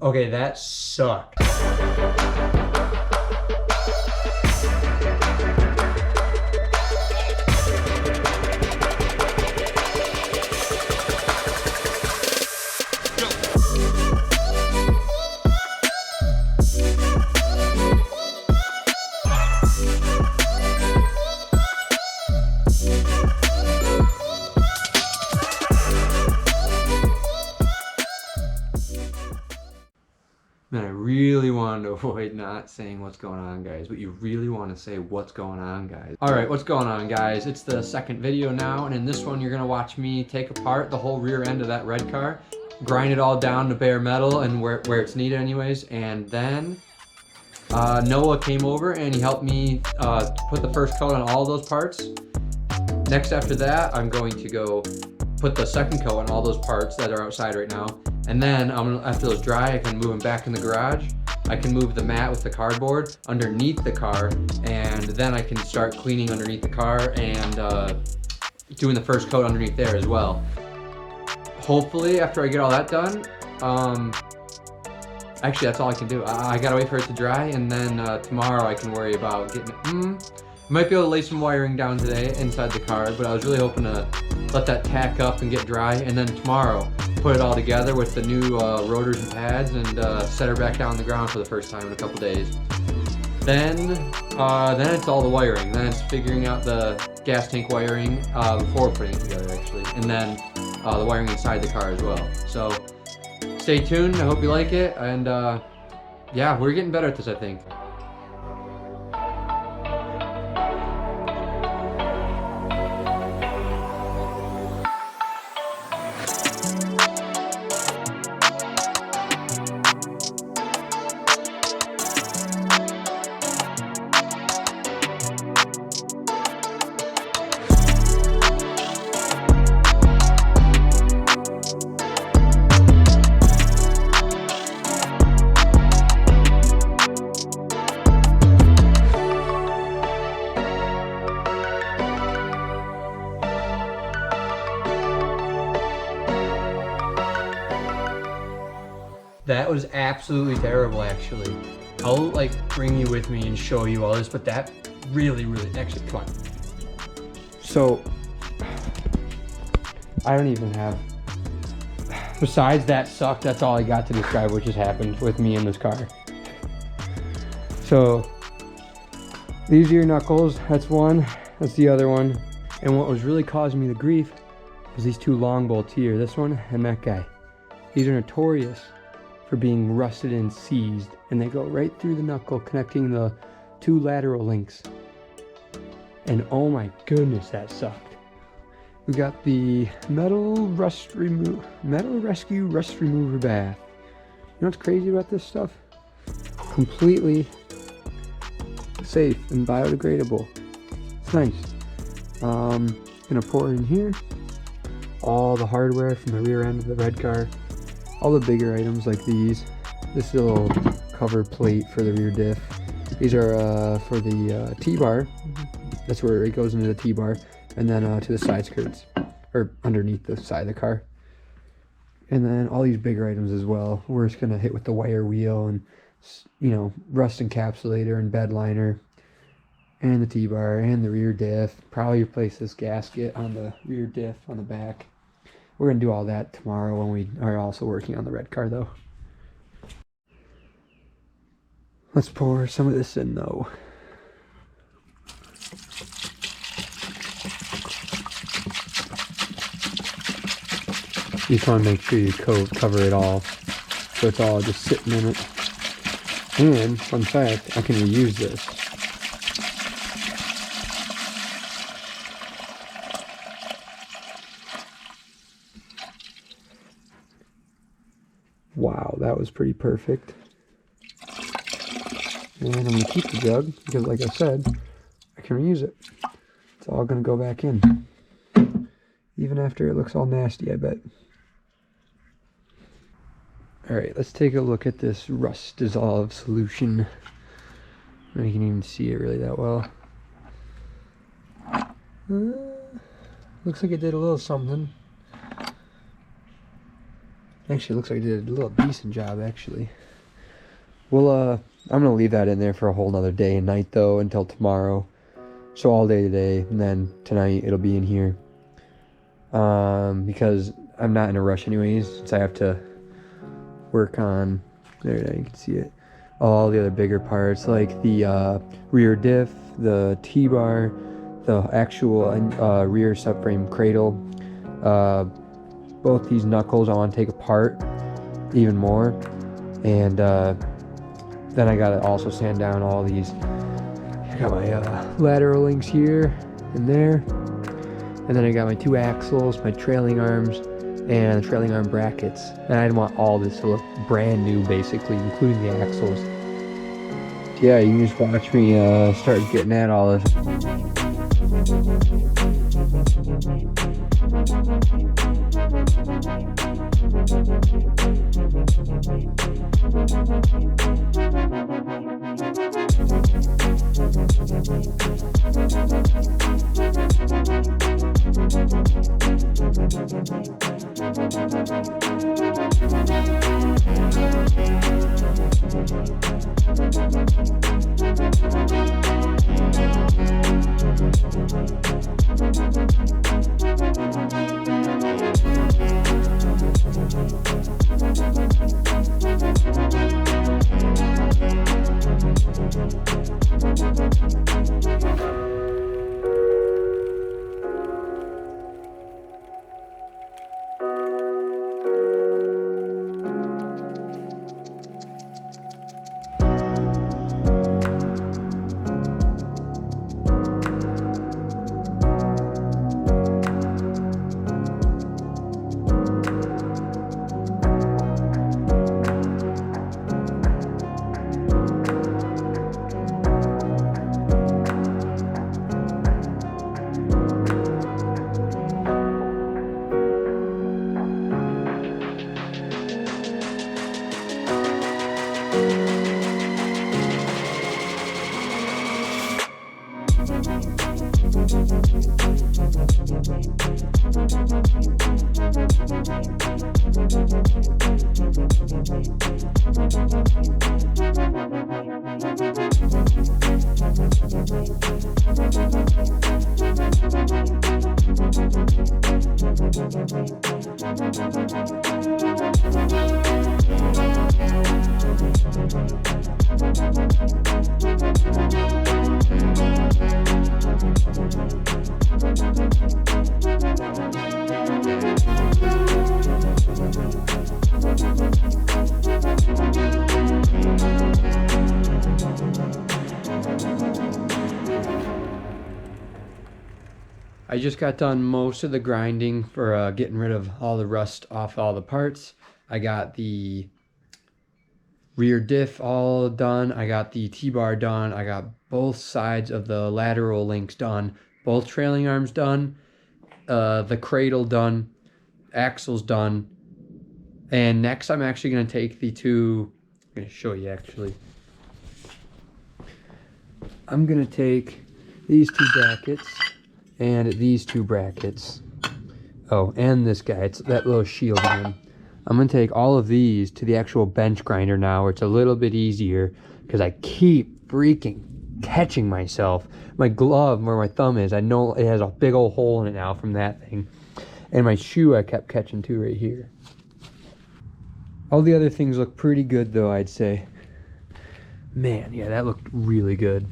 Okay, that sucked. Man, I really wanted to avoid not saying what's going on, guys, but you really want to say what's going on, guys. All right, what's going on, guys? It's the second video now, and in this one, you're gonna watch me take apart the whole rear end of that red car, grind it all down to bare metal and where it's needed anyways, and then Noah came over and he helped me put the first coat on all those parts. Next after that, I'm going to go put the second coat on all those parts that are outside right now. And then after those dry, I can move them back in the garage. I can move the mat with the cardboard underneath the car, and then I can start cleaning underneath the car and doing the first coat underneath there as well. Hopefully, after I get all that done, actually that's all I can do. I gotta wait for it to dry, and then tomorrow I can worry about getting it. Might be able to lay some wiring down today inside the car, but I was really hoping to let that tack up and get dry, and then tomorrow put it all together with the new rotors and pads and set her back down on the ground for the first time in a couple days. Then it's all the wiring. Then it's figuring out the gas tank wiring before putting it together actually, and then the wiring inside the car as well. So stay tuned. I hope you like it, and yeah, we're getting better at this, I think. That was absolutely terrible, actually. I'll like bring you with me and show you all this, but that really, actually, come on. So, I don't even have, besides that sucked, that's all I got to describe what just happened with me in this car. So, these are your knuckles, that's one, that's the other one. And what was really causing me the grief was these two long bolts here, this one and that guy. These are notorious for being rusted and seized, and they go right through the knuckle, connecting the two lateral links. And oh my goodness, that sucked. We got the metal rescue rust remover bath. You know what's crazy about this stuff? Completely safe and biodegradable. It's nice. Gonna pour in here all the hardware from the rear end of the red car. All the bigger items like these. This is a little cover plate for the rear diff. These are for the T-bar. That's where it goes into the T-bar. And then to the side skirts, or underneath the side of the car. And then all these bigger items as well. We're just gonna hit with the wire wheel and, you know, rust encapsulator and bed liner. And the T-bar and the rear diff. Probably replace this gasket on the rear diff on the back. We're going to do all that tomorrow when we are also working on the red car, though. Let's pour some of this in, though. You just want to make sure you cover it all, so it's all just sitting in it. And, fun fact, I can reuse this. Wow, that was pretty perfect. And I'm going to keep the jug because, like I said, I can reuse it. It's all going to go back in. Even after it looks all nasty, I bet. Alright, let's take a look at this rust dissolve solution. You can even see it really that well. Looks like it did a little something. Actually, it looks like I did a little decent job, actually. Well, I'm gonna leave that in there for a whole nother day and night, though, until tomorrow. So all day today, and then tonight it'll be in here. Because I'm not in a rush anyways, since I have to work on, there you can see it, all the other bigger parts, like the rear diff, the T-bar, the actual rear subframe cradle. Both these knuckles I want to take apart even more, and then I gotta also sand down all these. I got my lateral links here and there, and then I got my 2 axles, my trailing arms, and the trailing arm brackets. And I want all this to look brand new, basically, including the axles. Yeah, you can just watch me start getting at all this. I just got done most of the grinding for getting rid of all the rust off all the parts. I got the rear diff all done. I got the T-bar done. I got both sides of the lateral links done. Both trailing arms done. The cradle done. Axles done. And next I'm actually going to take the 2... I'm going to show you actually. I'm going to take these 2 brackets. And these 2 brackets. Oh, and this guy, it's that little shield again. I'm gonna take all of these to the actual bench grinder now, where it's a little bit easier, because I keep freaking catching myself. My glove, where my thumb is, I know it has a big old hole in it now from that thing. And my shoe I kept catching too right here. All the other things look pretty good though, I'd say. Man, yeah, that looked really good.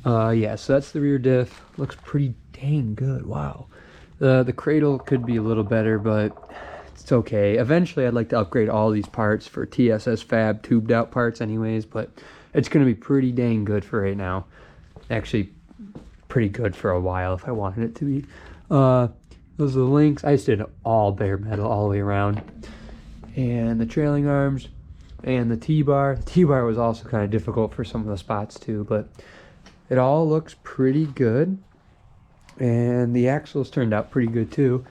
Yeah, so that's the rear diff. Looks pretty dang good. Wow. The cradle could be a little better, but it's okay. Eventually, I'd like to upgrade all these parts for TSS Fab tubed out parts anyways, but it's going to be pretty dang good for right now. Actually, pretty good for a while if I wanted it to be. Those are the links. I just did all bare metal all the way around. And the trailing arms and the T-bar. The T-bar was also kind of difficult for some of the spots too, but it all looks pretty good, and the axles turned out pretty good too.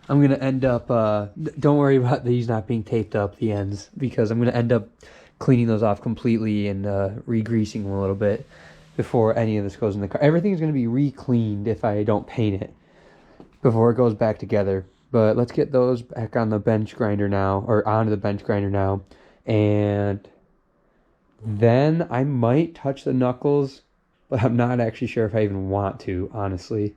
I'm going to end up, don't worry about these not being taped up, the ends, because I'm going to end up cleaning those off completely and re-greasing them a little bit. before any of this goes in the car. Everything's going to be re-cleaned if I don't paint it before it goes back together. But let's get those back on the bench grinder now, or onto the bench grinder now. And then I might touch the knuckles, but I'm not actually sure if I even want to, honestly.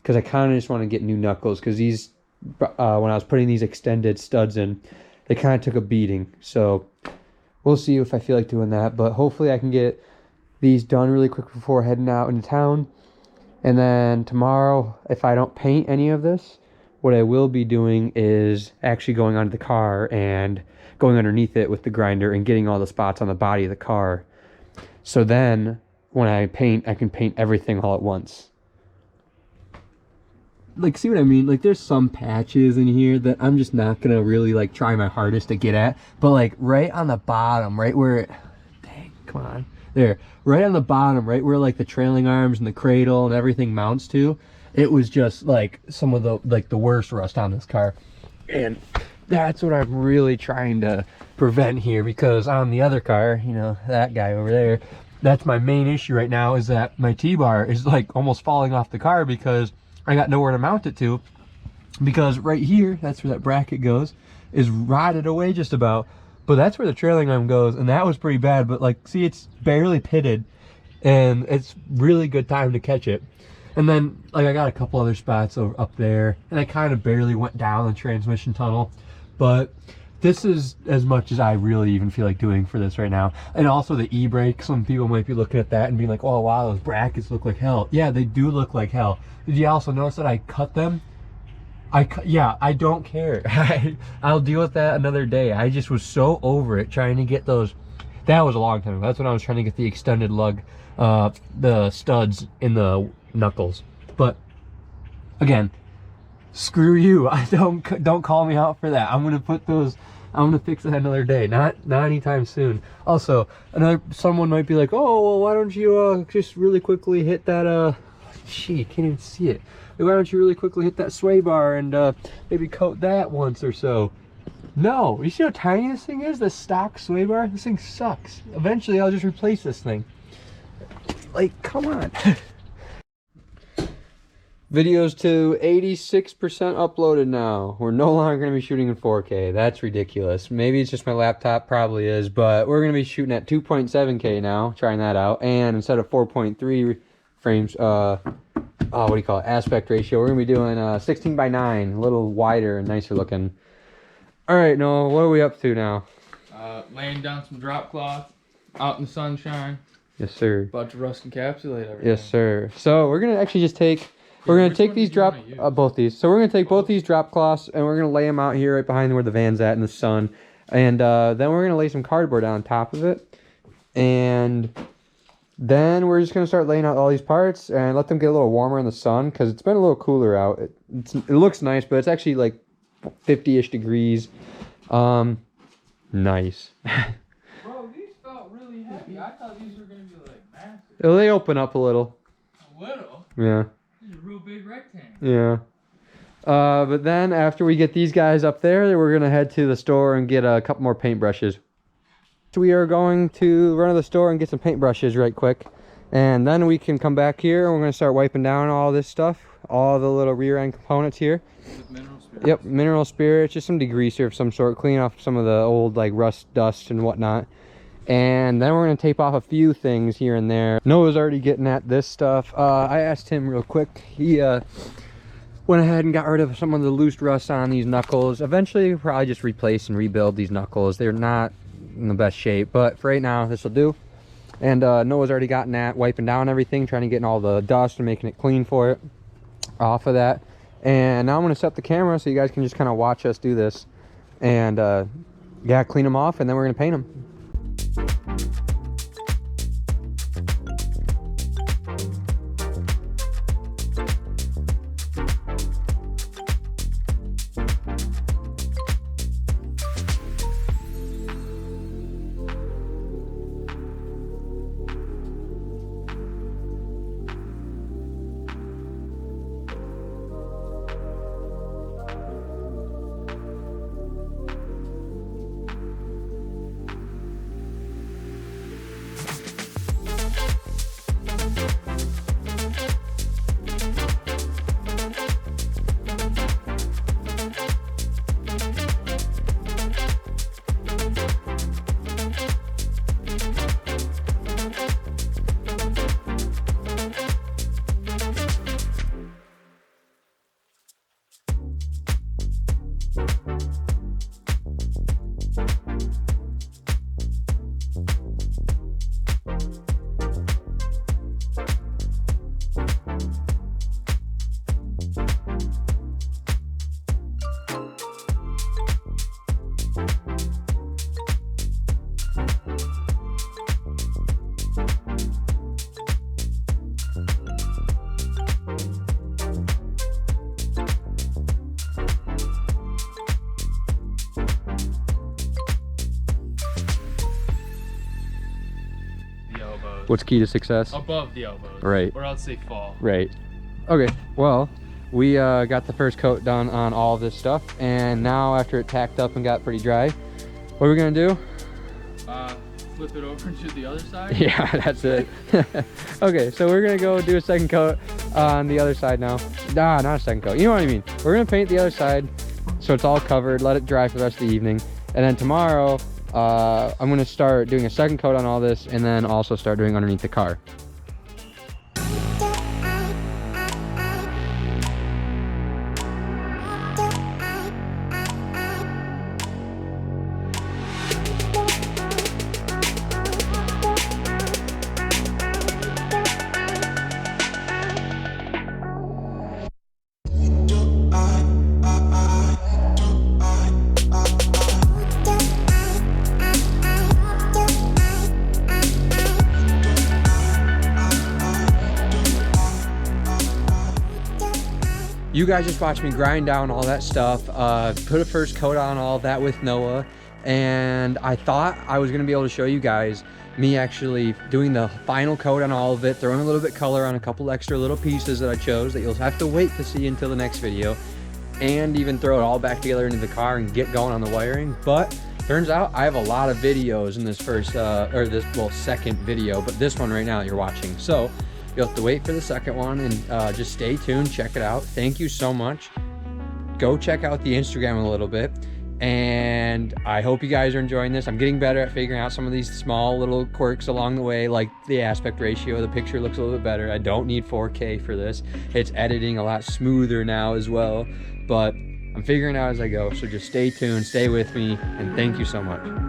Because I kind of just want to get new knuckles, because these, when I was putting these extended studs in, they kind of took a beating. So we'll see if I feel like doing that. But hopefully I can get these done really quick before heading out into town. And then tomorrow, if I don't paint any of this, what I will be doing is actually going onto the car and going underneath it with the grinder and getting all the spots on the body of the car. So then when I paint, I can paint everything all at once. Like, see what I mean? Like, there's some patches in here that I'm just not gonna really like try my hardest to get at. But like right on the bottom, right where it, dang, come on. There, right on the bottom, right where like the trailing arms and the cradle and everything mounts to, it was just like some of the like the worst rust on this car. And that's what I'm really trying to prevent here, because on the other car, you know, that guy over there, that's my main issue right now, is that my T-bar is like almost falling off the car because I got nowhere to mount it to, because right here, that's where that bracket goes, is rotted away just about. But that's where the trailing arm goes, and that was pretty bad. But like, see, it's barely pitted, and it's really good time to catch it. And then like I got a couple other spots up there, and I kind of barely went down the transmission tunnel. But this is as much as I really even feel like doing for this right now. And also the e-brake, some people might be looking at that and being like, oh wow, those brackets look like hell. Yeah, they do look like hell. Did you also notice that I cut them? Yeah, I don't care. I'll deal with that another day. I just was so over it trying to get those. That was a long time ago. That's when I was trying to get the extended lug, the studs in the knuckles. But again, screw you. I don't call me out for that. I'm gonna put those. I'm gonna fix that another day. Not anytime soon. Also, someone might be like, oh well, why don't you just really quickly hit that Gee, can't even see it. Why don't you really quickly hit that sway bar and maybe coat that once or so? No, you see how tiny this thing is? The stock sway bar? This thing sucks. Eventually I'll just replace this thing. Like, come on. Video's to 86% uploaded now. We're no longer going to be shooting in 4K. That's ridiculous. Maybe it's just my laptop, probably is, but we're going to be shooting at 2.7K now, trying that out. And instead of 4.3 frames, what do you call it, aspect ratio, we're gonna be doing 16:9, a little wider and nicer looking. All right, Noah, what are we up to now? Laying down some drop cloth out in the sunshine. Yes, sir. About to rust encapsulate everything. Yes, sir. So we're gonna actually just take, we're gonna take these drop, both these. So we're gonna take both these drop cloths and we're gonna lay them out here right behind where the van's at in the sun, and then we're gonna lay some cardboard on top of it, and then we're just going to start laying out all these parts and let them get a little warmer in the sun, because it's been a little cooler out. It looks nice, but it's actually like 50-ish degrees. Nice. Bro, these felt really heavy. I thought these were going to be like massive. They open up a little. A little? Yeah. This is a real big rectangle. Yeah. But then after we get these guys up there, we're going to head to the store and get a couple more paintbrushes. So we are going to run to the store and get some paintbrushes right quick, and then we can come back here and we're going to start wiping down all this stuff, all the little rear end components here. With mineral spirits? Yep, mineral spirits, just some degreaser of some sort, clean off some of the old like rust, dust and whatnot. And then we're going to tape off a few things here and there. Noah's already getting at this stuff. I asked him real quick. He went ahead and got rid of some of the loose rust on these knuckles. Eventually we'll probably just replace and rebuild these knuckles. They're not in the best shape, but for right now this will do. And Noah's already gotten at wiping down everything, trying to get all the dust and making it clean for it off of that. And now I'm going to set the camera so you guys can just kind of watch us do this, and yeah, clean them off, and then we're going to paint them. What's key to success? Above the elbows. Right. Or else they fall. Right. Okay, well, we got the first coat done on all of this stuff, and now after it tacked up and got pretty dry, what are we gonna do? Flip it over to the other side? Yeah, that's it. Okay, so we're gonna go do a second coat on the other side now. Nah, not a second coat. You know what I mean. We're gonna paint the other side so it's all covered, let it dry for the rest of the evening. And then tomorrow, I'm gonna start doing a second coat on all this and then also start doing underneath the car. You guys just watched me grind down all that stuff, put a first coat on all of that with Noah, and I thought I was gonna be able to show you guys me actually doing the final coat on all of it, throwing a little bit color on a couple extra little pieces that I chose that you'll have to wait to see until the next video, and even throw it all back together into the car and get going on the wiring. But turns out I have a lot of videos in this first, second video, but this one right now that you're watching. So you'll have to wait for the second one and just stay tuned, check it out. Thank you so much. Go check out the Instagram a little bit. And I hope you guys are enjoying this. I'm getting better at figuring out some of these small little quirks along the way, like the aspect ratio. The picture looks a little bit better. I don't need 4K for this. It's editing a lot smoother now as well. But I'm figuring it out as I go. So just stay tuned, stay with me, and thank you so much.